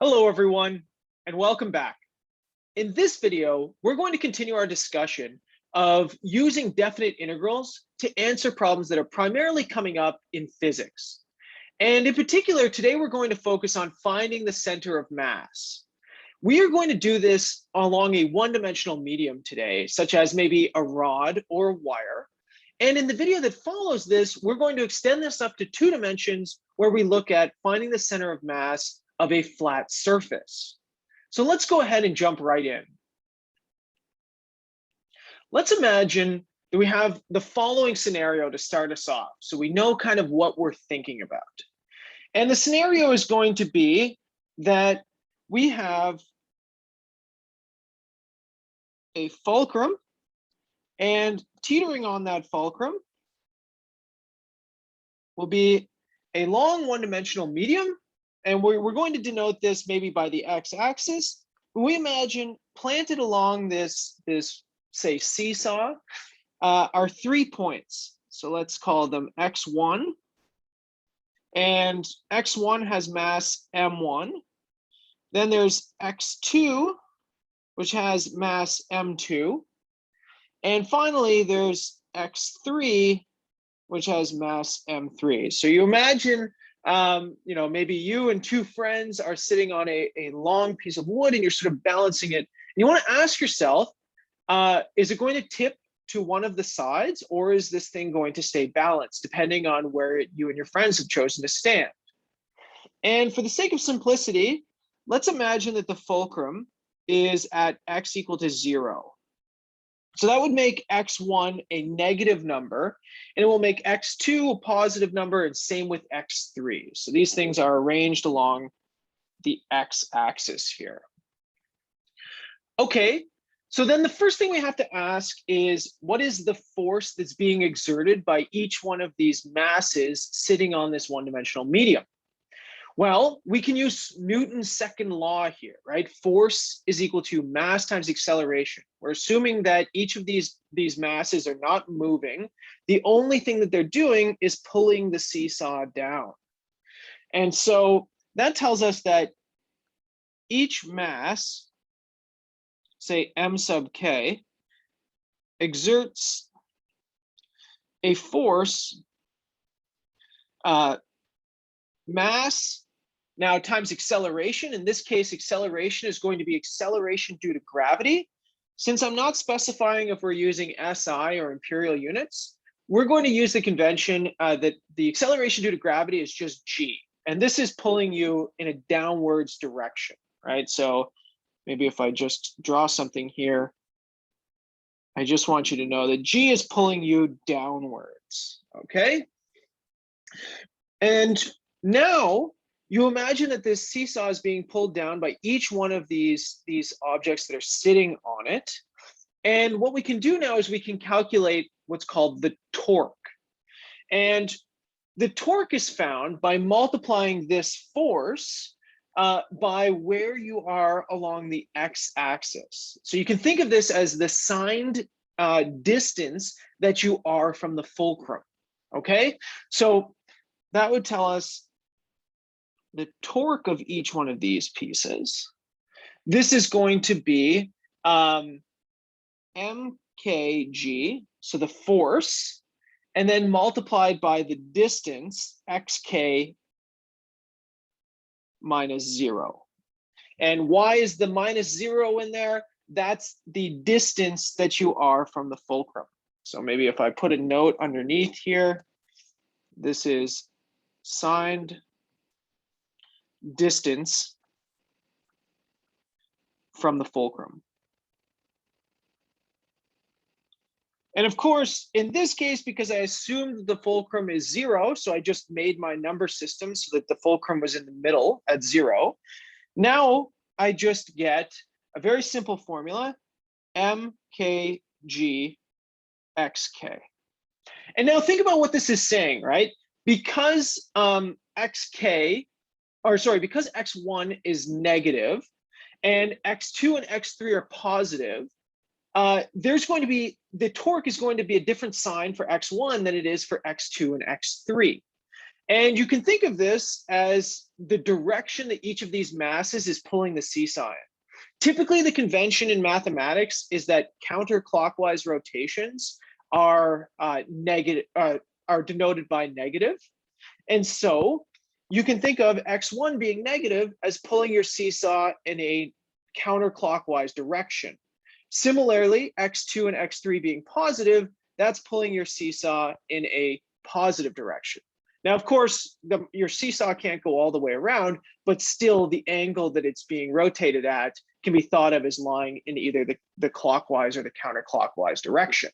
Hello, everyone, and welcome back. In this video, we're going to continue our discussion of using definite integrals to answer problems that are primarily coming up in physics. And in particular, today we're going to focus on finding the center of mass. We are going to do this along a one-dimensional medium today, such as maybe a rod or a wire. And in the video that follows this, we're going to extend this up to 2 dimensions where we look at finding the center of mass of a flat surface. So let's go ahead and jump right in. Let's imagine that we have the following scenario to start us off, so we know kind of what we're thinking about. And the scenario is going to be that we have a fulcrum, and teetering on that fulcrum will be a long one-dimensional medium. And we're going to denote this maybe by the x-axis. We imagine planted along this say seesaw are 3 points. So let's call them x1. And x1 has mass m1. Then there's x2, which has mass m2. And finally, there's x3, which has mass m3. So you imagine maybe you and 2 friends are sitting on a long piece of wood and you're sort of balancing it. And you want to ask yourself, is it going to tip to one of the sides, or is this thing going to stay balanced, depending on where you and your friends have chosen to stand? And for the sake of simplicity, let's imagine that the fulcrum is at x equal to 0. So that would make x1 a negative number, and it will make x2 a positive number, and same with x3. So these things are arranged along the x-axis here. Okay, so then the first thing we have to ask is, what is the force that's being exerted by each one of these masses sitting on this one-dimensional medium? Well, we can use Newton's second law here, right? Force is equal to mass times acceleration. We're assuming that each of these masses are not moving. The only thing that they're doing is pulling the seesaw down. And so that tells us that each mass, say m sub k, exerts a force, mass now times acceleration. In this case, acceleration is going to be acceleration due to gravity. Since I'm not specifying if we're using SI or imperial units, we're going to use the convention that the acceleration due to gravity is just g. And this is pulling you in a downwards direction, right? So maybe if I just draw something here, I just want you to know that g is pulling you downwards, okay? And now you imagine that this seesaw is being pulled down by each one of these objects that are sitting on it. And what we can do now is we can calculate what's called the torque. And the torque is found by multiplying this force by where you are along the x-axis. So you can think of this as the signed distance that you are from the fulcrum, okay? So that would tell us the torque of each one of these pieces. This is going to be mkg, so the force, and then multiplied by the distance, xk minus 0. And why is the minus 0 in there? That's the distance that you are from the fulcrum. So maybe if I put a note underneath here, this is signed distance from the fulcrum. And of course, in this case, because I assumed the fulcrum is 0, so I just made my number system so that the fulcrum was in the middle at 0. Now I just get a very simple formula, mkg xk. And now think about what this is saying, right? Because because x1 is negative and x2 and x3 are positive, there's going to be, the torque is going to be a different sign for x1 than it is for x2 and x3. And you can think of this as the direction that each of these masses is pulling the seesaw in. Typically, the convention in mathematics is that counterclockwise rotations are are denoted by negative. And so you can think of x1 being negative as pulling your seesaw in a counterclockwise direction. Similarly, x2 and x3 being positive, that's pulling your seesaw in a positive direction. Now, of course, your seesaw can't go all the way around, but still the angle that it's being rotated at can be thought of as lying in either the clockwise or the counterclockwise direction.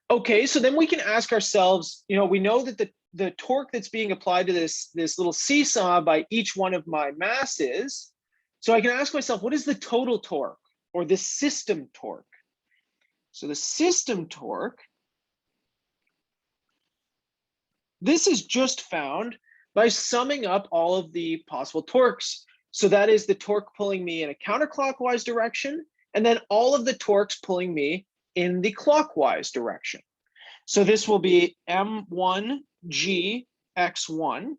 Okay, so then we can ask ourselves, we know that the torque that's being applied to this little seesaw by each one of my masses. So I can ask myself, what is the total torque or the system torque? So the system torque, this is just found by summing up all of the possible torques. So that is the torque pulling me in a counterclockwise direction, and then all of the torques pulling me in the clockwise direction. So this will be M1G x1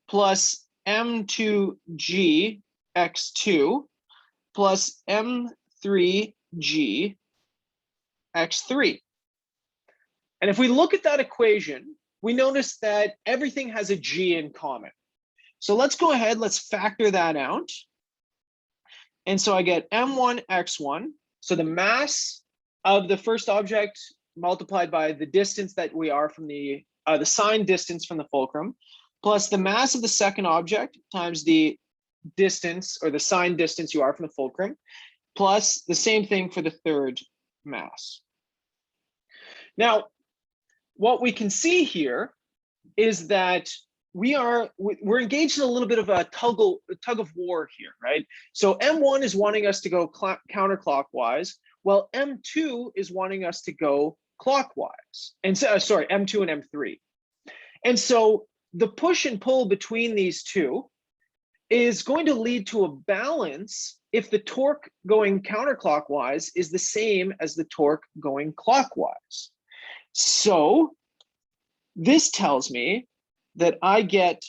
plus M2G x2 plus M3G x3. And if we look at that equation, we notice that everything has a G in common. So let's go ahead, let's factor that out. And so I get M1 x1. So the mass of the first object multiplied by the distance that we are from the signed distance from the fulcrum, plus the mass of the second object times the distance or the signed distance you are from the fulcrum, plus the same thing for the third mass. Now, what we can see here is that we're engaged in a little bit of a tug of war here, right? So M1 is wanting us to go counterclockwise, while M2 is wanting us to go clockwise. And so, sorry, M2 and M3. And so the push and pull between these two is going to lead to a balance if the torque going counterclockwise is the same as the torque going clockwise. So this tells me that I get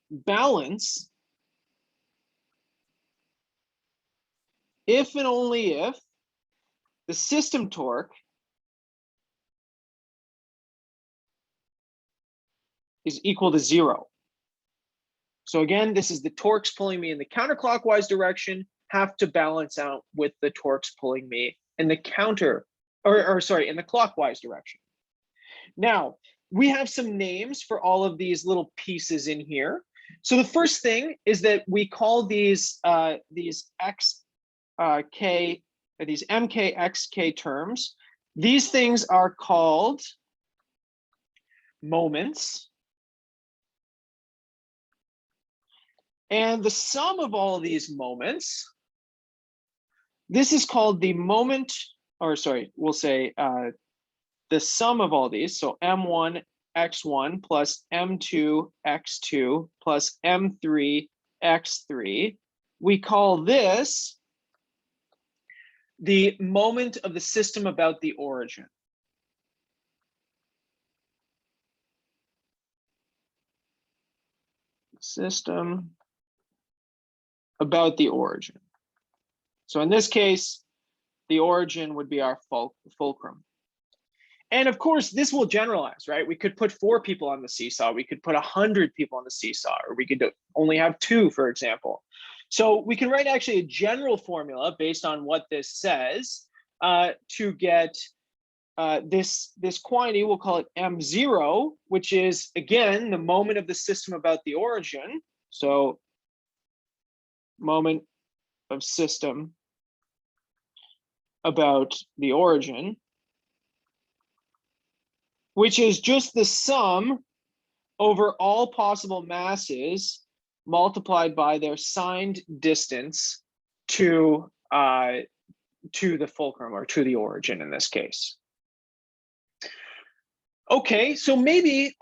balance if and only if the system torque is equal to 0. So again, this is the torques pulling me in the counterclockwise direction have to balance out with the torques pulling me in the in the clockwise direction. Now, we have some names for all of these little pieces in here. So the first thing is that we call these x k, or these mk xk terms. These things are called moments. And the sum of all of these moments, this is called the moment, or sorry, we'll say the sum of all these, so M1 x1 plus M2 x2 plus M3 x3, we call this the moment of the system about the origin. System about the origin. So in this case, the origin would be our fulcrum. And of course, this will generalize, right? We could put 4 people on the seesaw. We could put 100 people on the seesaw, or we could only have 2, for example. So we can write actually a general formula based on what this says to get this quantity. We'll call it M0, which is, again, the moment of the system about the origin. So moment of system about the origin, which is just the sum over all possible masses multiplied by their signed distance to the fulcrum, or to the origin in this case. Okay, so maybe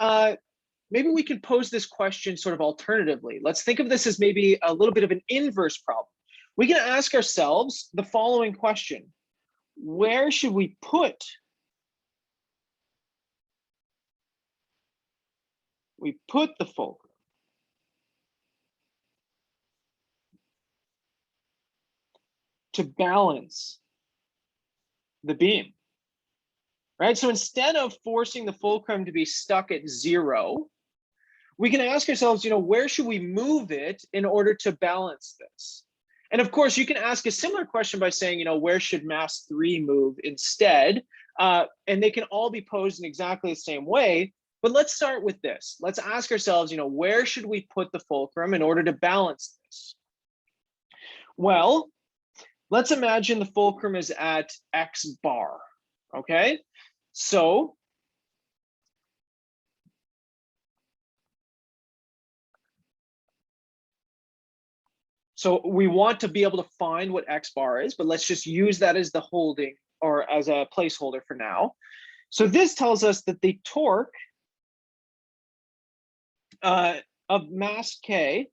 we can pose this question sort of alternatively. Let's think of this as maybe a little bit of an inverse problem. We can ask ourselves the following question: where should we put we put the fulcrum to balance the beam, right? So instead of forcing the fulcrum to be stuck at 0, we can ask ourselves, where should we move it in order to balance this? And of course, you can ask a similar question by saying, where should mass 3 move instead? And they can all be posed in exactly the same way. But let's start with this. Let's ask ourselves, where should we put the fulcrum in order to balance this? Well, let's imagine the fulcrum is at X bar, okay? So we want to be able to find what X bar is, but let's just use that as the holding or as a placeholder for now. So this tells us that the torque of mass K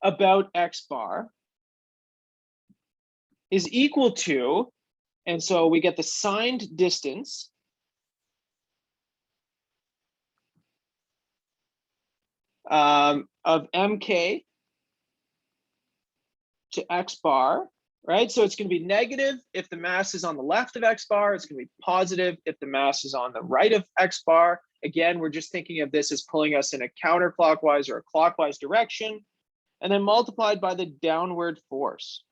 about X bar is equal to, and so we get the signed distance of MK to X bar, right? So it's going to be negative if the mass is on the left of X bar. It's going to be positive if the mass is on the right of X bar. Again, we're just thinking of this as pulling us in a counterclockwise or a clockwise direction, and then multiplied by the downward force.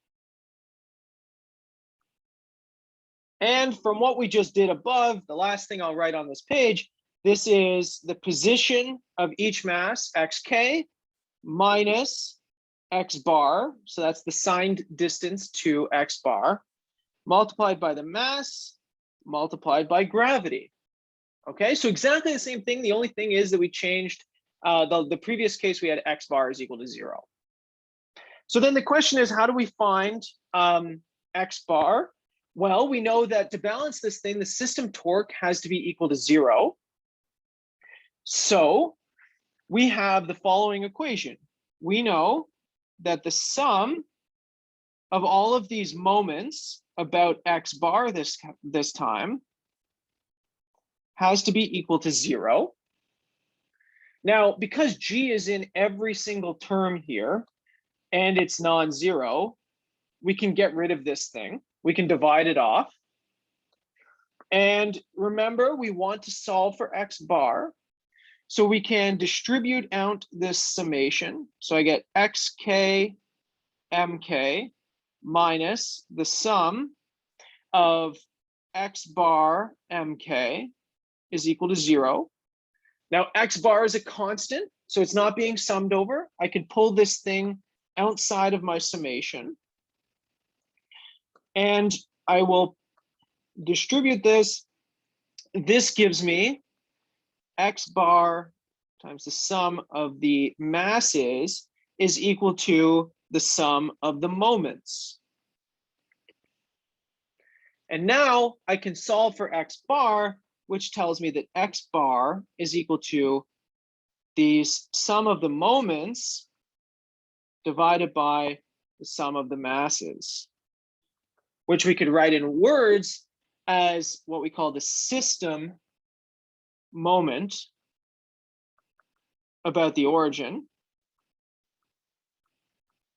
And from what we just did above, the last thing I'll write on this page, this is the position of each mass, xk, minus X bar. So that's the signed distance to X bar, multiplied by the mass, multiplied by gravity. Okay, so exactly the same thing. The only thing is that we changed the previous case, we had X bar is equal to 0. So then the question is, how do we find X bar? Well, we know that to balance this thing, the system torque has to be equal to 0. So we have the following equation. We know that the sum of all of these moments about X bar this time has to be equal to 0. Now, because G is in every single term here and it's non-zero, we can get rid of this thing. We can divide it off. And remember, we want to solve for X bar. So we can distribute out this summation. So I get xk mk minus the sum of X bar mk is equal to 0. Now X bar is a constant, so it's not being summed over. I can pull this thing outside of my summation. And I will distribute this. This gives me X bar times the sum of the masses is equal to the sum of the moments. And now I can solve for X bar, which tells me that X bar is equal to the sum of the moments divided by the sum of the masses, which we could write in words as what we call the system moment about the origin.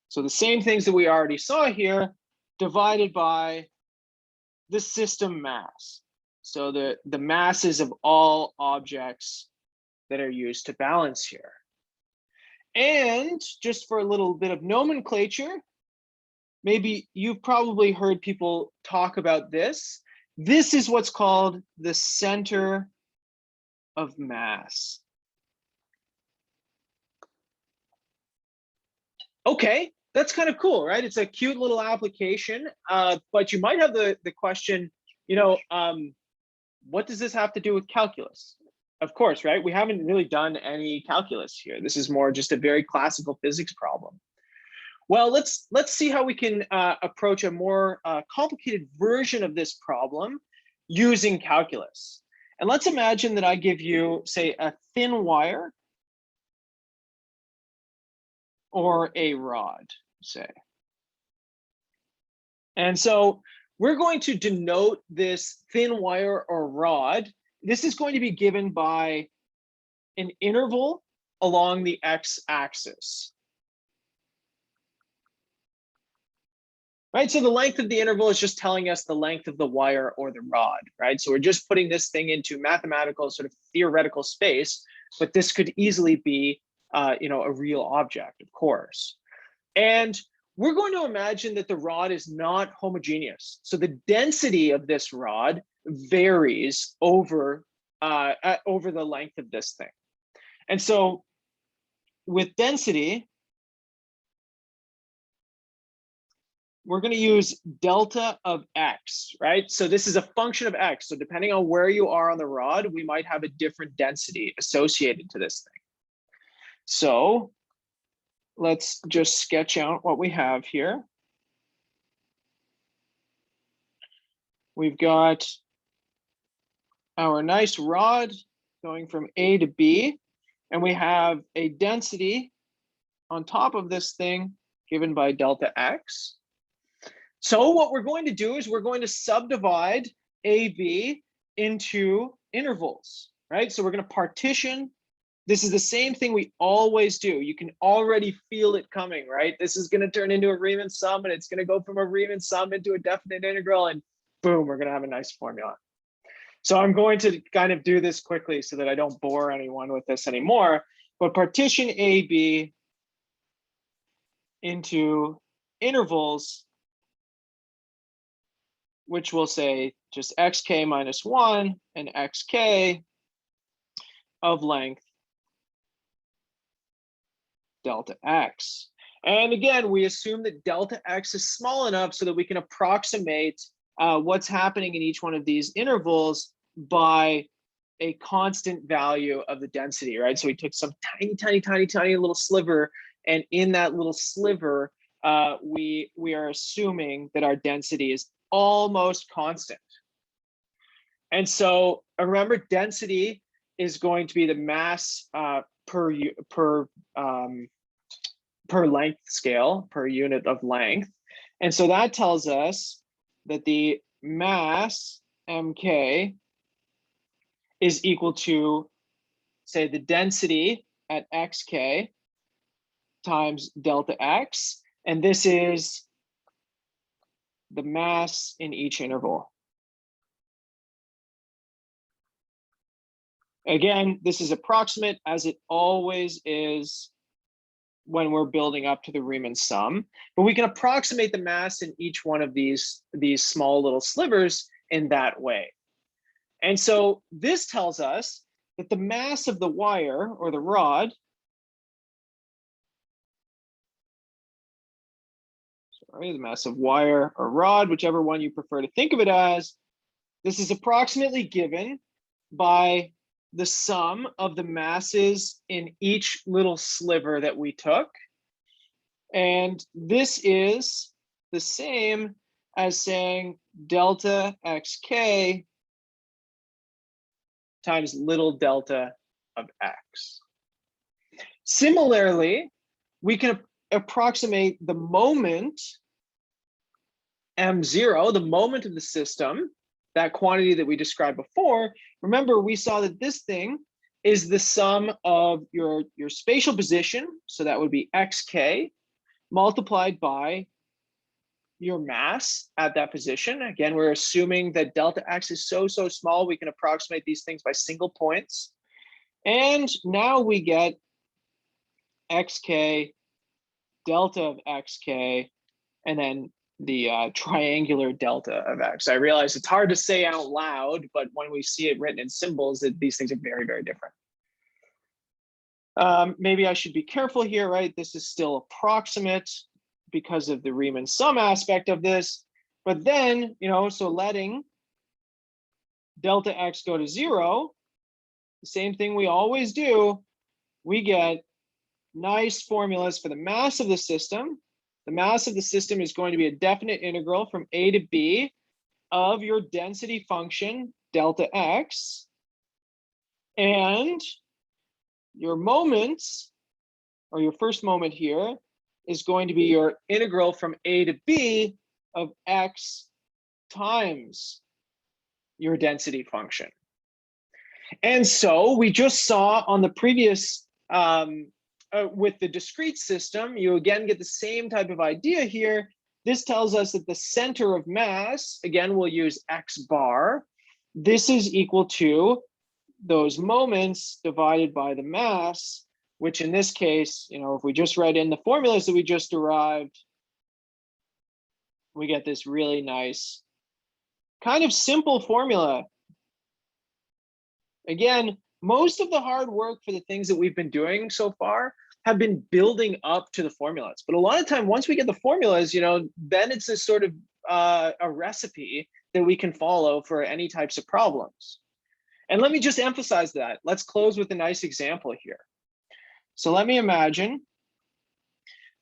So the same things that we already saw here, divided by the system mass. So the masses of all objects that are used to balance here. And just for a little bit of nomenclature, maybe you've probably heard people talk about this. This is what's called the center of mass. Okay, that's kind of cool, right? It's a cute little application, but you might have the question, what does this have to do with calculus? Of course, right? We haven't really done any calculus here. This is more just a very classical physics problem. Well, let's see how we can approach a more complicated version of this problem using calculus. And let's imagine that I give you, say, a thin wire or a rod, say. And so we're going to denote this thin wire or rod this is going to be given by an interval along the x-axis. Right, so the length of the interval is just telling us the length of the wire or the rod, right? So we're just putting this thing into mathematical sort of theoretical space, but this could easily be, a real object, of course. And we're going to imagine that the rod is not homogeneous. So the density of this rod varies over the length of this thing. And so with density, we're going to use delta of x, right? So this is a function of x. So depending on where you are on the rod, we might have a different density associated to this thing. So let's just sketch out what we have here. We've got our nice rod going from A to B, and we have a density on top of this thing given by delta x. So what we're going to do is we're going to subdivide AB into intervals, right? So we're going to partition. This is the same thing we always do. You can already feel it coming, right? This is going to turn into a Riemann sum, and it's going to go from a Riemann sum into a definite integral, and boom, we're going to have a nice formula. So I'm going to kind of do this quickly so that I don't bore anyone with this anymore, but partition AB into intervals, which will say just xk minus 1 and xk of length delta x. And again, we assume that delta x is small enough so that we can approximate what's happening in each one of these intervals by a constant value of the density, right? So we took some tiny little sliver, and in that little sliver, we are assuming that our density is almost constant. And so remember, density is going to be the mass per length scale, per unit of length. And so that tells us that the mass mk is equal to, say, the density at xk times delta x. And this is the mass in each interval. Again, this is approximate, as it always is when we're building up to the Riemann sum, but we can approximate the mass in each one of these small little slivers in that way. And so this tells us that the mass of the wire or the rod, the mass of wire or rod, whichever one you prefer to think of it as, this is approximately given by the sum of the masses in each little sliver that we took. And this is the same as saying delta xk times little delta of x. Similarly, we can approximate the moment m0, the moment of the system, that quantity that we described before. Remember, we saw that this thing is the sum of your spatial position, so that would be xk, multiplied by your mass at that position. Again, we're assuming that delta x is so small, we can approximate these things by single points. And now we get xk, delta of xk, and then the triangular delta of x. I realize it's hard to say out loud, but when we see it written in symbols, these things are very, very different. Maybe I should be careful here, right? This is still approximate because of the Riemann sum aspect of this. But then, so letting delta x go to 0, the same thing we always do, we get nice formulas for the mass of the system. The mass of the system is going to be a definite integral from A to B of your density function, delta x. And your moments, or your first moment here, is going to be your integral from A to B of x times your density function. And so we just saw on the previous, with the discrete system, you again get the same type of idea here. This tells us that the center of mass, again, we'll use x bar. This is equal to those moments divided by the mass, which in this case, if we just write in the formulas that we just derived, we get this really nice, kind of simple formula. Again, most of the hard work for the things that we've been doing so far have been building up to the formulas. But a lot of time, once we get the formulas, then it's this sort of a recipe that we can follow for any types of problems. And let me just emphasize that. Let's close with a nice example here. So let me imagine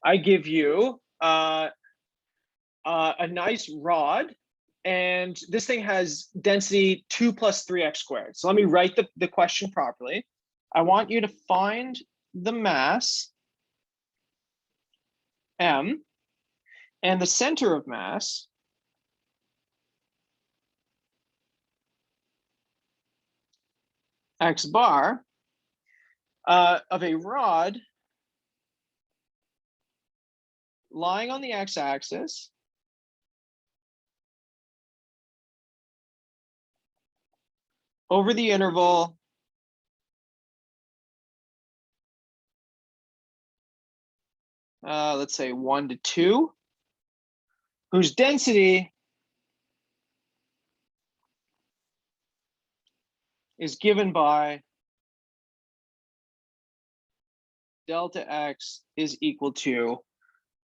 I give you a nice rod, and this thing has density 2 plus 3x squared. So let me write the question properly. I want you to find the mass, m, and the center of mass, x bar, of a rod lying on the x-axis over the interval let's say 1 to 2, whose density is given by delta x is equal to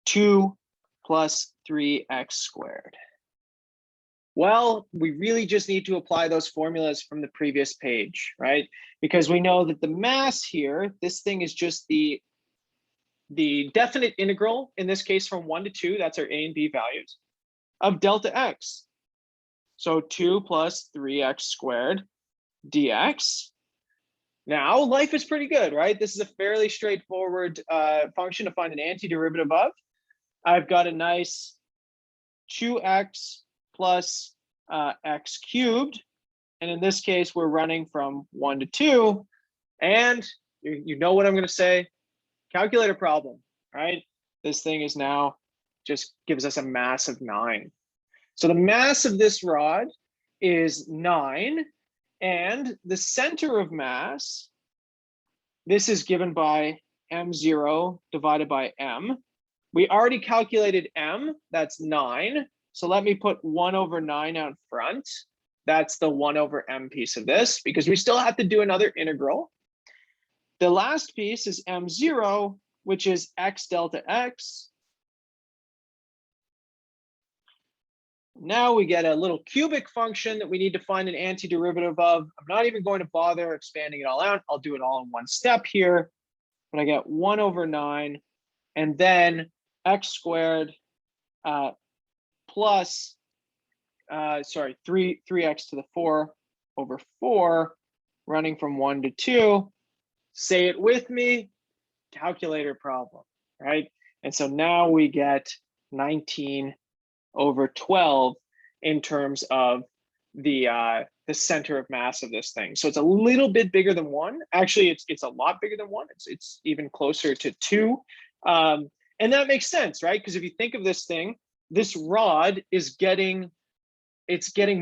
2 plus 3x squared. Well, we really just need to apply those formulas from the previous page, right? Because we know that the mass here, this thing is just the definite integral, in this case from 1 to 2, that's our a and b values, of delta x. So 2 plus 3x squared dx. Now, life is pretty good, right? This is a fairly straightforward function to find an antiderivative of. I've got a nice 2x plus x cubed. And in this case, we're running from 1 to 2. And you know what I'm going to say. Calculator problem, right? This thing is now just gives us a mass of 9. So the mass of this rod is 9. And the center of mass, this is given by m0 divided by m. We already calculated m, that's 9. So let me put 1 over 9 out front. That's the 1 over m piece of this, because we still have to do another integral. The last piece is m0, which is x delta x. Now we get a little cubic function that we need to find an antiderivative of. I'm not even going to bother expanding it all out. I'll do it all in one step here. But I get 1 over 9, and then x squared plus, 3x to the 4 over 4, running from 1 to 2. Say it with me, calculator problem, right? And so now we get 19 over 12 in terms of the center of mass of this thing. So it's a little bit bigger than 1. Actually, it's a lot bigger than 1. It's even closer to 2. And that makes sense, right? Because if you think of this thing, this rod is getting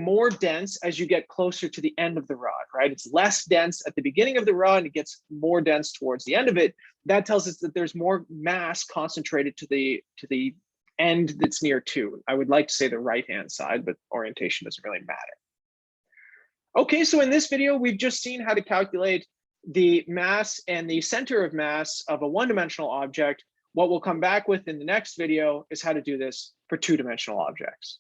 more dense as you get closer to the end of the rod, right? It's less dense at the beginning of the rod, and it gets more dense towards the end of it. That tells us that there's more mass concentrated to the end that's near 2. I would like to say the right-hand side, but orientation doesn't really matter. Okay, so in this video, we've just seen how to calculate the mass and the center of mass of a one-dimensional object. What we'll come back with in the next video is how to do this for two-dimensional objects.